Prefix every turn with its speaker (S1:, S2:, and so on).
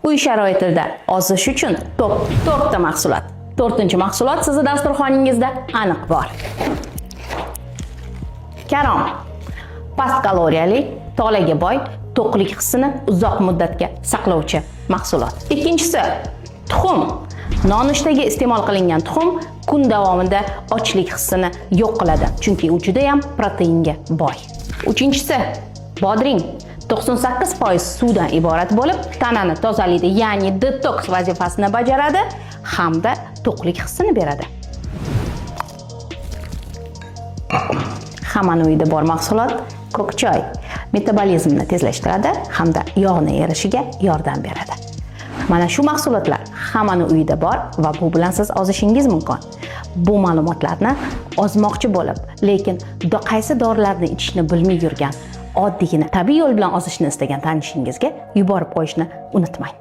S1: Uy sharoitida ozish uchun top 4 ta mahsulot. 4-mahsulot sizni dasturxoningizda aniq bor. Karom. Past kaloriyali, tolaga boy, to'qlik hissini uzoq muddatga saqlovchi mahsulot. Ikkinchisi, tuxum. Nonushtaga iste'mol qilingan tuxum kun davomida ochlik hissini yo'q qiladi, chunki u juda ham proteinga boy. Uchinchisi, bodring. 98% suvdan iborat bo'lib, tanani tozalaydi, ya'ni detox vazifasini bajaradi hamda to'qlik hissini beradi. Hammaning uyida bor mahsulot ko'k choy. Metabolizmni tezlashtiradi hamda yog'ni erishiga yordam beradi. Mana shu mahsulotlar hammaning uyida bor va bu bilan siz ozishingiz mumkin. Bu ma'lumotlarni ozmoqchi bo'lib, lekin qaysi dorilarni ichishni bilmay yurgan, oddiygina tabiiy yo'l bilan ozishni istagan tanishingizga yuborib qo'yishni unutmang.